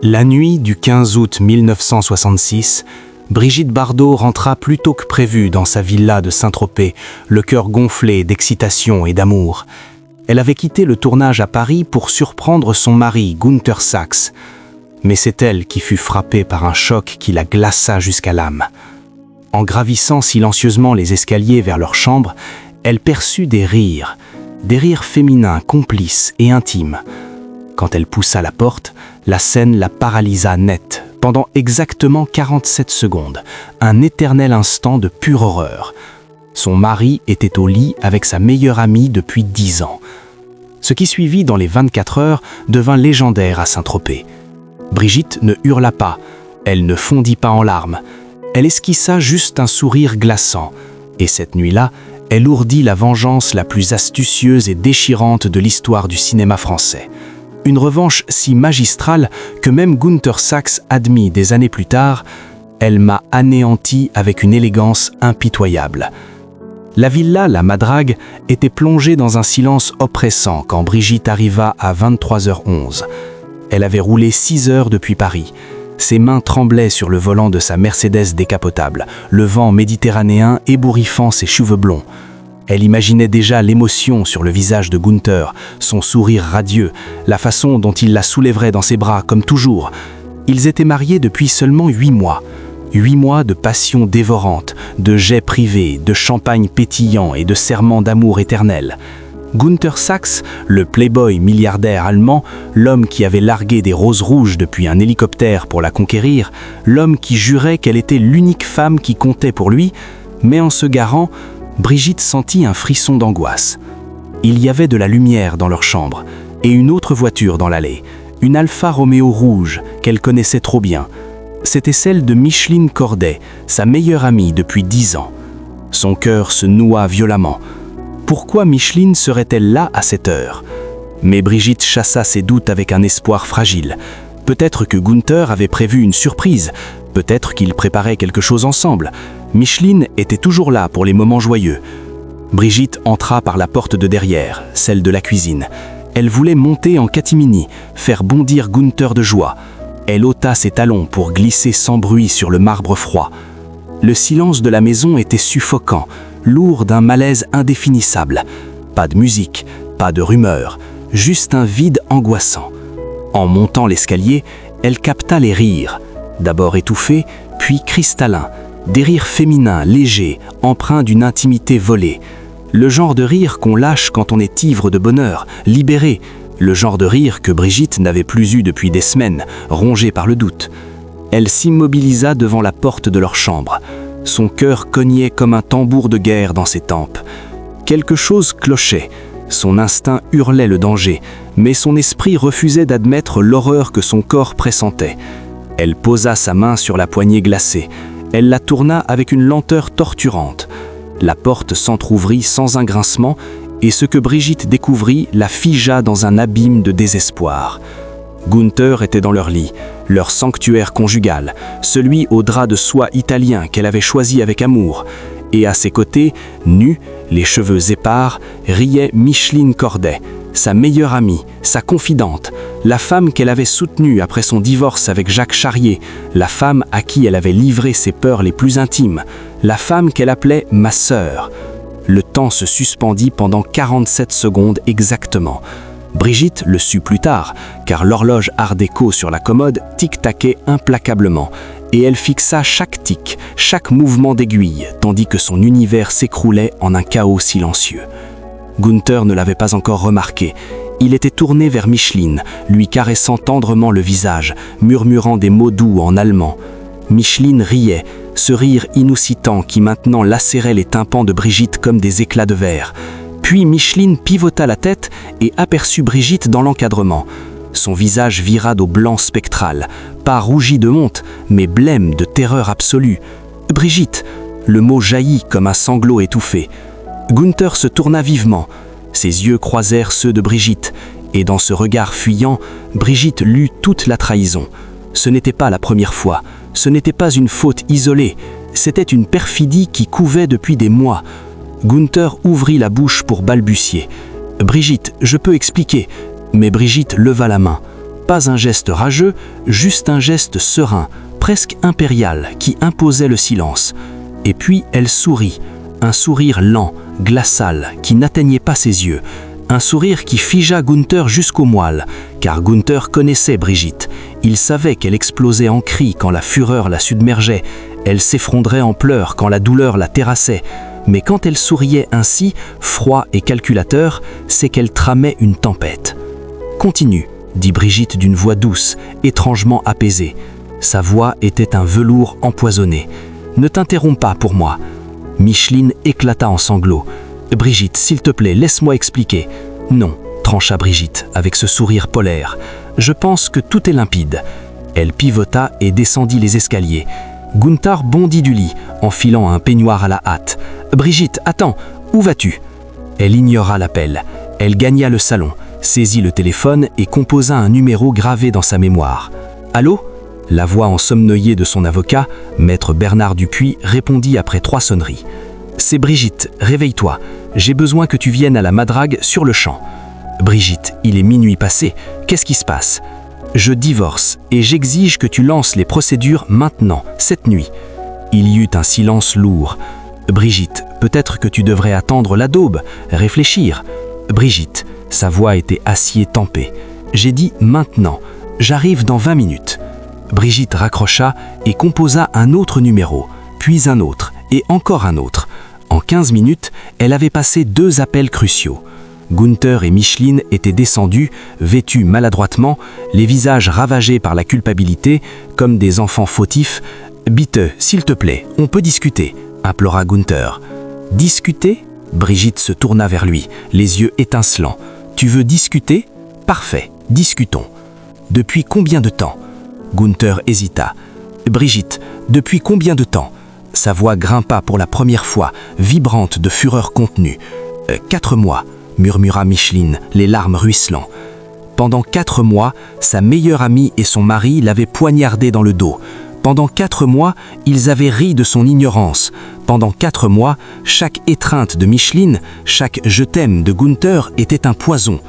La nuit du 15 août 1966, Brigitte Bardot rentra plus tôt que prévu dans sa villa de Saint-Tropez, le cœur gonflé d'excitation et d'amour. Elle avait quitté le tournage à Paris pour surprendre son mari, Günther Sachs. Mais c'est elle qui fut frappée par un choc qui la glaça jusqu'à l'âme. En gravissant silencieusement les escaliers vers leur chambre, elle perçut des rires féminins, complices et intimes. Quand elle poussa la porte, la scène la paralysa net, pendant exactement 47 secondes, un éternel instant de pure horreur. Son mari était au lit avec sa meilleure amie depuis 10 ans. Ce qui suivit dans les 24 heures devint légendaire à Saint-Tropez. Brigitte ne hurla pas, elle ne fondit pas en larmes. Elle esquissa juste un sourire glaçant. Et cette nuit-là, elle ourdit la vengeance la plus astucieuse et déchirante de l'histoire du cinéma français. Une revanche si magistrale que même Günther Sachs admit des années plus tard « Elle m'a anéanti avec une élégance impitoyable ». La villa, la Madrague, était plongée dans un silence oppressant quand Brigitte arriva à 23h11. Elle avait roulé 6 heures depuis Paris. Ses mains tremblaient sur le volant de sa Mercedes décapotable, le vent méditerranéen ébouriffant ses cheveux blonds. Elle imaginait déjà l'émotion sur le visage de Günther, son sourire radieux, la façon dont il la soulèverait dans ses bras, comme toujours. Ils étaient mariés depuis seulement 8 mois. 8 mois de passion dévorante, de jets privés, de champagne pétillant et de serments d'amour éternel. Günther Sachs, le playboy milliardaire allemand, l'homme qui avait largué des roses rouges depuis un hélicoptère pour la conquérir, l'homme qui jurait qu'elle était l'unique femme qui comptait pour lui, mais en se garant, Brigitte sentit un frisson d'angoisse. Il y avait de la lumière dans leur chambre et une autre voiture dans l'allée, une Alfa Romeo rouge qu'elle connaissait trop bien. C'était celle de Micheline Corday, sa meilleure amie depuis 10 ans. Son cœur se noua violemment. Pourquoi Micheline serait-elle là à cette heure? Mais Brigitte chassa ses doutes avec un espoir fragile. Peut-être que Günther avait prévu une surprise, peut-être qu'ils préparaient quelque chose ensemble. Micheline était toujours là pour les moments joyeux. Brigitte entra par la porte de derrière, celle de la cuisine. Elle voulait monter en catimini, faire bondir Günther de joie. Elle ôta ses talons pour glisser sans bruit sur le marbre froid. Le silence de la maison était suffocant, lourd d'un malaise indéfinissable. Pas de musique, pas de rumeur, juste un vide angoissant. En montant l'escalier, elle capta les rires, d'abord étouffés, puis cristallins, des rires féminins, légers, empreints d'une intimité volée. Le genre de rire qu'on lâche quand on est ivre de bonheur, libéré, le genre de rire que Brigitte n'avait plus eu depuis des semaines, rongée par le doute. Elle s'immobilisa devant la porte de leur chambre. Son cœur cognait comme un tambour de guerre dans ses tempes. Quelque chose clochait. Son instinct hurlait le danger, mais son esprit refusait d'admettre l'horreur que son corps pressentait. Elle posa sa main sur la poignée glacée. Elle la tourna avec une lenteur torturante. La porte s'entr'ouvrit sans un grincement, et ce que Brigitte découvrit la figea dans un abîme de désespoir. Günther était dans leur lit, leur sanctuaire conjugal, celui au drap de soie italien qu'elle avait choisi avec amour. Et à ses côtés, nue, les cheveux épars, riait Micheline Corday, sa meilleure amie, sa confidente, la femme qu'elle avait soutenue après son divorce avec Jacques Charrier, la femme à qui elle avait livré ses peurs les plus intimes, la femme qu'elle appelait « ma sœur ». Le temps se suspendit pendant 47 secondes exactement. Brigitte le sut plus tard, car l'horloge art déco sur la commode tic-taquait implacablement, et elle fixa chaque tic, chaque mouvement d'aiguille, tandis que son univers s'écroulait en un chaos silencieux. Günther ne l'avait pas encore remarqué. Il était tourné vers Micheline, lui caressant tendrement le visage, murmurant des mots doux en allemand. Micheline riait, ce rire inoucitant qui maintenant lacérait les tympans de Brigitte comme des éclats de verre. Puis Micheline pivota la tête et aperçut Brigitte dans l'encadrement. Son visage vira d'au blanc spectral, pas rougi de honte, mais blême de terreur absolue. « Brigitte !» Le mot jaillit comme un sanglot étouffé. Günther se tourna vivement. Ses yeux croisèrent ceux de Brigitte, et dans ce regard fuyant, Brigitte lut toute la trahison. Ce n'était pas la première fois, ce n'était pas une faute isolée, c'était une perfidie qui couvait depuis des mois. Günther ouvrit la bouche pour balbutier. « Brigitte, je peux expliquer. » Mais Brigitte leva la main. « Pas un geste rageux, juste un geste serein, presque impérial, qui imposait le silence. Et puis elle sourit, un sourire lent, glacial, qui n'atteignait pas ses yeux. Un sourire qui figea Gunther jusqu'au moelle, car Gunther connaissait Brigitte. Il savait qu'elle explosait en cris quand la fureur la submergeait. Elle s'effondrait en pleurs quand la douleur la terrassait. Mais quand elle souriait ainsi, froid et calculateur, c'est qu'elle tramait une tempête. « Continue », dit Brigitte d'une voix douce, étrangement apaisée. Sa voix était un velours empoisonné. « Ne t'interromps pas pour moi. » Micheline éclata en sanglots. « Brigitte, s'il te plaît, laisse-moi expliquer. »« Non », trancha Brigitte, avec ce sourire polaire. « Je pense que tout est limpide. » Elle pivota et descendit les escaliers. Gunther bondit du lit, enfilant un peignoir à la hâte. « Brigitte, attends, où vas-tu » Elle ignora l'appel. Elle gagna le salon, saisit le téléphone et composa un numéro gravé dans sa mémoire. « Allô ?» La voix ensomnoyée de son avocat, maître Bernard Dupuis, répondit après 3 sonneries. « C'est Brigitte, réveille-toi. J'ai besoin que tu viennes à la Madrague sur le champ. »« Brigitte, il est minuit passé. Qu'est-ce qui se passe ?»« Je divorce et j'exige que tu lances les procédures maintenant, cette nuit. » Il y eut un silence lourd. « Brigitte, peut-être que tu devrais attendre la daube, réfléchir. »« Brigitte, sa voix était acier tempé. J'ai dit maintenant. J'arrive dans 20 minutes. » Brigitte raccrocha et composa un autre numéro, puis un autre et encore un autre. En 15 minutes, elle avait passé 2 appels cruciaux. Gunther et Micheline étaient descendus, vêtus maladroitement, les visages ravagés par la culpabilité, comme des enfants fautifs. « Bitte, s'il te plaît, on peut discuter », implora Gunther. « Discuter ?» Brigitte se tourna vers lui, les yeux étincelants. « Tu veux discuter ? Parfait, discutons. » « Depuis combien de temps ?» Gunther hésita. « Brigitte, depuis combien de temps ?» Sa voix grimpa pour la première fois, vibrante de fureur contenue. « 4 mois », murmura Micheline, les larmes ruisselant. Pendant 4 mois, sa meilleure amie et son mari l'avaient poignardé dans le dos. Pendant 4 mois, ils avaient ri de son ignorance. Pendant 4 mois, chaque étreinte de Micheline, chaque « je t'aime » de Gunther était un poison.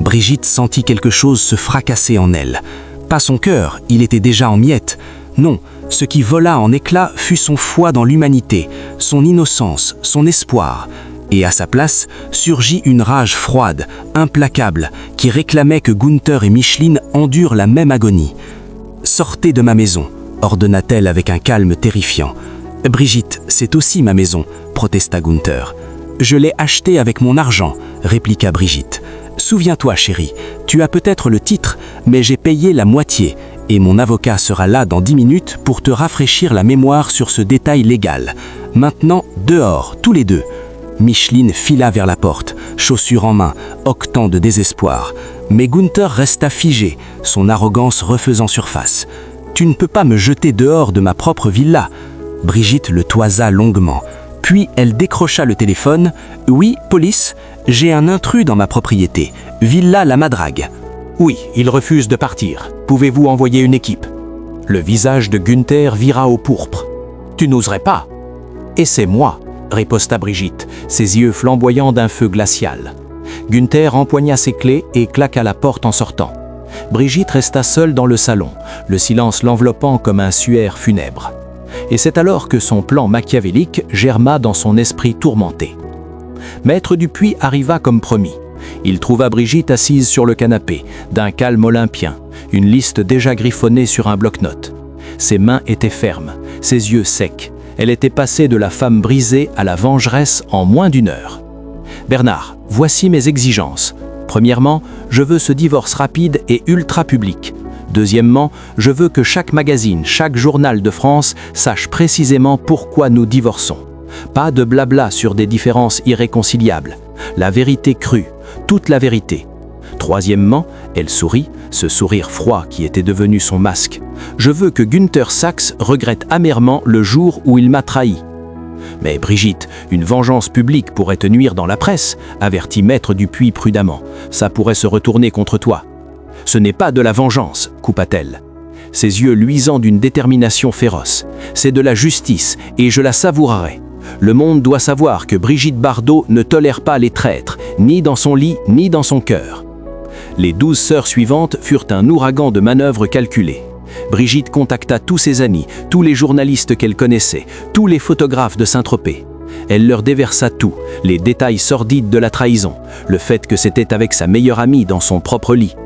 Brigitte sentit quelque chose se fracasser en elle. Pas son cœur, il était déjà en miettes. Non, ce qui vola en éclats fut son foi dans l'humanité, son innocence, son espoir. Et à sa place, surgit une rage froide, implacable, qui réclamait que Gunther et Micheline endurent la même agonie. « Sortez de ma maison », ordonna-t-elle avec un calme terrifiant. « Brigitte, c'est aussi ma maison », protesta Gunther. « Je l'ai achetée avec mon argent », répliqua Brigitte. « Souviens-toi, chérie, tu as peut-être le titre, mais j'ai payé la moitié, et mon avocat sera là dans 10 minutes pour te rafraîchir la mémoire sur ce détail légal. Maintenant, dehors, tous les deux. » Micheline fila vers la porte, chaussure en main, octant de désespoir. Mais Gunther resta figé, son arrogance refaisant surface. « Tu ne peux pas me jeter dehors de ma propre villa. » Brigitte le toisa longuement. Puis elle décrocha le téléphone. « Oui, police, j'ai un intrus dans ma propriété, Villa La Madrague. »« Oui, il refuse de partir. Pouvez-vous envoyer une équipe ?» Le visage de Gunther vira au pourpre. « Tu n'oserais pas ?»« Et c'est moi », riposta Brigitte, ses yeux flamboyants d'un feu glacial. Gunther empoigna ses clés et claqua la porte en sortant. Brigitte resta seule dans le salon, le silence l'enveloppant comme un suaire funèbre. Et c'est alors que son plan machiavélique germa dans son esprit tourmenté. Maître Dupuis arriva comme promis. Il trouva Brigitte assise sur le canapé, d'un calme olympien, une liste déjà griffonnée sur un bloc-notes. Ses mains étaient fermes, ses yeux secs. Elle était passée de la femme brisée à la vengeresse en moins d'1 heure. « Bernard, voici mes exigences. Premièrement, je veux ce divorce rapide et ultra public. Deuxièmement, je veux que chaque magazine, chaque journal de France sache précisément pourquoi nous divorçons. Pas de blabla sur des différences irréconciliables. La vérité crue, toute la vérité. Troisièmement, elle sourit, ce sourire froid qui était devenu son masque. Je veux que Gunther Sachs regrette amèrement le jour où il m'a trahi. Mais Brigitte, une vengeance publique pourrait te nuire dans la presse, avertit Maître Dupuis prudemment. Ça pourrait se retourner contre toi. Ce n'est pas de la vengeance, coupa-t-elle. Ses yeux luisants d'une détermination féroce. C'est de la justice, et je la savourerai. Le monde doit savoir que Brigitte Bardot ne tolère pas les traîtres, ni dans son lit, ni dans son cœur. Les 12 sœurs suivantes furent un ouragan de manœuvres calculées. Brigitte contacta tous ses amis, tous les journalistes qu'elle connaissait, tous les photographes de Saint-Tropez. Elle leur déversa tout, les détails sordides de la trahison, le fait que c'était avec sa meilleure amie dans son propre lit.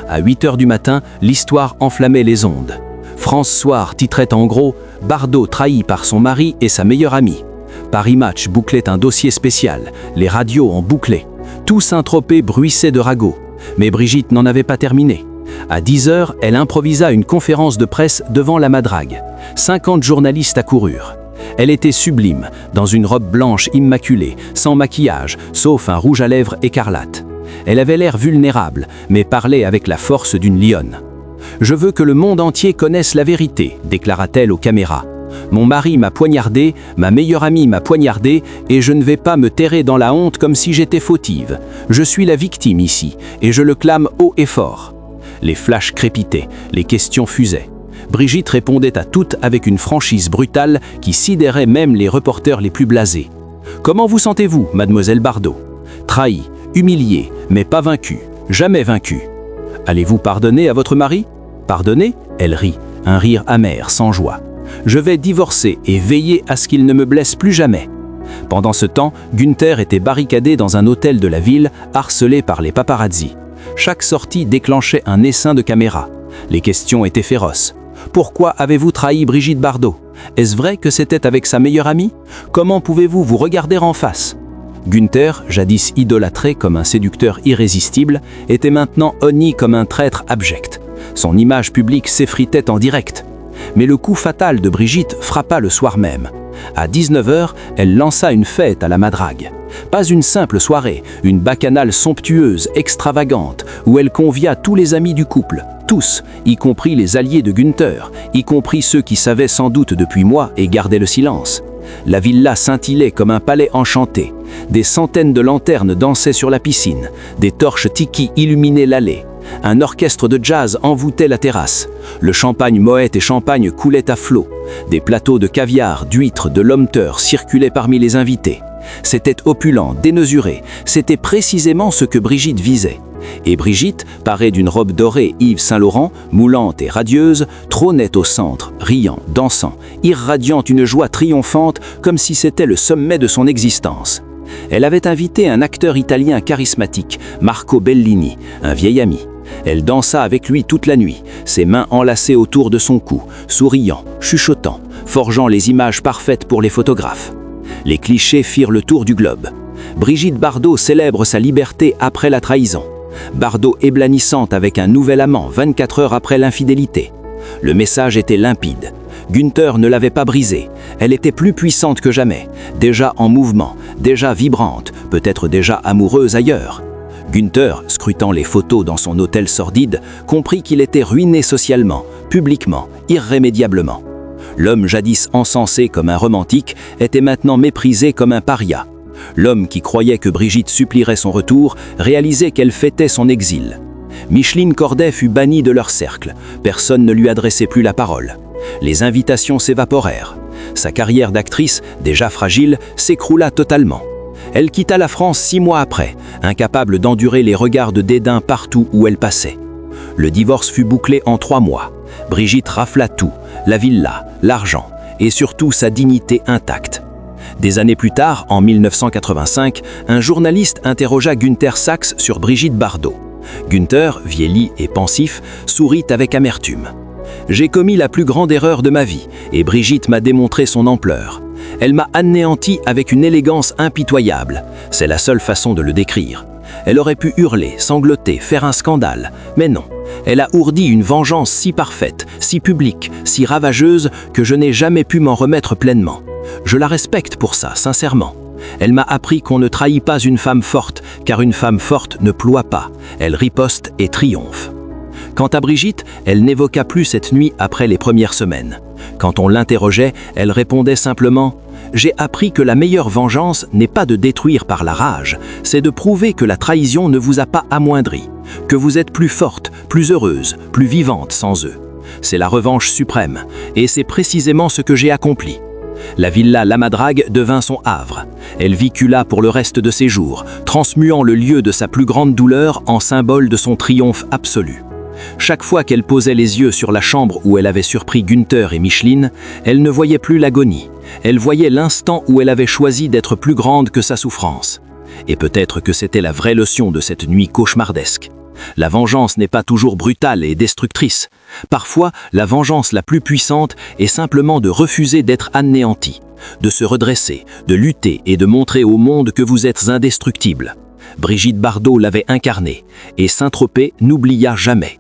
À 8 heures du matin, l'histoire enflammait les ondes. France Soir titrait en gros « Bardot trahi par son mari et sa meilleure amie ». Paris Match bouclait un dossier spécial, les radios en bouclaient. Tout Saint-Tropez bruissait de ragots. Mais Brigitte n'en avait pas terminé. À 10 heures, elle improvisa une conférence de presse devant la Madrague. 50 journalistes accoururent. Elle était sublime, dans une robe blanche immaculée, sans maquillage, sauf un rouge à lèvres écarlate. Elle avait l'air vulnérable, mais parlait avec la force d'une lionne. « Je veux que le monde entier connaisse la vérité », déclara-t-elle aux caméras. « Mon mari m'a poignardé, ma meilleure amie m'a poignardé, et je ne vais pas me terrer dans la honte comme si j'étais fautive. Je suis la victime ici, et je le clame haut et fort. » Les flashs crépitaient, les questions fusaient. Brigitte répondait à toutes avec une franchise brutale qui sidérait même les reporters les plus blasés. « Comment vous sentez-vous, mademoiselle Bardot ? Trahie, humiliée, mais pas vaincue, jamais vaincue. Allez-vous pardonner à votre mari ? Pardonner ? Elle rit, un rire amer, sans joie. Je vais divorcer et veiller à ce qu'il ne me blesse plus jamais. Pendant ce temps, Günther était barricadé dans un hôtel de la ville, harcelé par les paparazzi. Chaque sortie déclenchait un essaim de caméras. Les questions étaient féroces. Pourquoi avez-vous trahi Brigitte Bardot ? Est-ce vrai que c'était avec sa meilleure amie ? Comment pouvez-vous vous regarder en face ? Günther, jadis idolâtré comme un séducteur irrésistible, était maintenant honni comme un traître abject. Son image publique s'effritait en direct. Mais le coup fatal de Brigitte frappa le soir même. À 19 h, elle lança une fête à la Madrague. Pas une simple soirée, une bacchanale somptueuse, extravagante, où elle convia tous les amis du couple, tous, y compris les alliés de Günther, y compris ceux qui savaient sans doute depuis mois et gardaient le silence. La villa scintillait comme un palais enchanté. Des centaines de lanternes dansaient sur la piscine, des torches tiki illuminaient l'allée. Un orchestre de jazz envoûtait la terrasse. Le champagne Moët et Champagne coulait à flot. Des plateaux de caviar, d'huîtres, de lomteur circulaient parmi les invités. C'était opulent, démesuré. C'était précisément ce que Brigitte visait. Et Brigitte, parée d'une robe dorée Yves Saint-Laurent, moulante et radieuse, trônait au centre, riant, dansant, irradiant une joie triomphante comme si c'était le sommet de son existence. Elle avait invité un acteur italien charismatique, Marco Bellini, un vieil ami. Elle dansa avec lui toute la nuit, ses mains enlacées autour de son cou, souriant, chuchotant, forgeant les images parfaites pour les photographes. Les clichés firent le tour du globe. Brigitte Bardot célèbre sa liberté après la trahison. Bardot éblanissante avec un nouvel amant 24 heures après l'infidélité. Le message était limpide. Günther ne l'avait pas brisée. Elle était plus puissante que jamais, déjà en mouvement, déjà vibrante, peut-être déjà amoureuse ailleurs. Günther, scrutant les photos dans son hôtel sordide, comprit qu'il était ruiné socialement, publiquement, irrémédiablement. L'homme jadis encensé comme un romantique était maintenant méprisé comme un paria. L'homme qui croyait que Brigitte supplierait son retour réalisait qu'elle fêtait son exil. Micheline Corday fut bannie de leur cercle. Personne ne lui adressait plus la parole. Les invitations s'évaporèrent. Sa carrière d'actrice, déjà fragile, s'écroula totalement. Elle quitta la France 6 mois après, incapable d'endurer les regards de dédain partout où elle passait. Le divorce fut bouclé en 3 mois. Brigitte rafla tout, la villa, l'argent et surtout sa dignité intacte. Des années plus tard, en 1985, un journaliste interrogea Günther Sachs sur Brigitte Bardot. Günther, vieilli et pensif, sourit avec amertume. « J'ai commis la plus grande erreur de ma vie et Brigitte m'a démontré son ampleur. Elle m'a anéanti avec une élégance impitoyable. C'est la seule façon de le décrire. Elle aurait pu hurler, sangloter, faire un scandale. Mais non, elle a ourdi une vengeance si parfaite, si publique, si ravageuse que je n'ai jamais pu m'en remettre pleinement. Je la respecte pour ça, sincèrement. Elle m'a appris qu'on ne trahit pas une femme forte, car une femme forte ne ploie pas. Elle riposte et triomphe. » Quant à Brigitte, elle n'évoqua plus cette nuit après les premières semaines. Quand on l'interrogeait, elle répondait simplement « J'ai appris que la meilleure vengeance n'est pas de détruire par la rage, c'est de prouver que la trahison ne vous a pas amoindri, que vous êtes plus forte, plus heureuse, plus vivante sans eux. C'est la revanche suprême, et c'est précisément ce que j'ai accompli. La villa Lamadrague devint son havre. Elle vécut là pour le reste de ses jours, transmuant le lieu de sa plus grande douleur en symbole de son triomphe absolu. Chaque fois qu'elle posait les yeux sur la chambre où elle avait surpris Günther et Micheline, elle ne voyait plus l'agonie. Elle voyait l'instant où elle avait choisi d'être plus grande que sa souffrance. Et peut-être que c'était la vraie leçon de cette nuit cauchemardesque. La vengeance n'est pas toujours brutale et destructrice. Parfois, la vengeance la plus puissante est simplement de refuser d'être anéanti, de se redresser, de lutter et de montrer au monde que vous êtes indestructible. Brigitte Bardot l'avait incarné, et Saint-Tropez n'oublia jamais.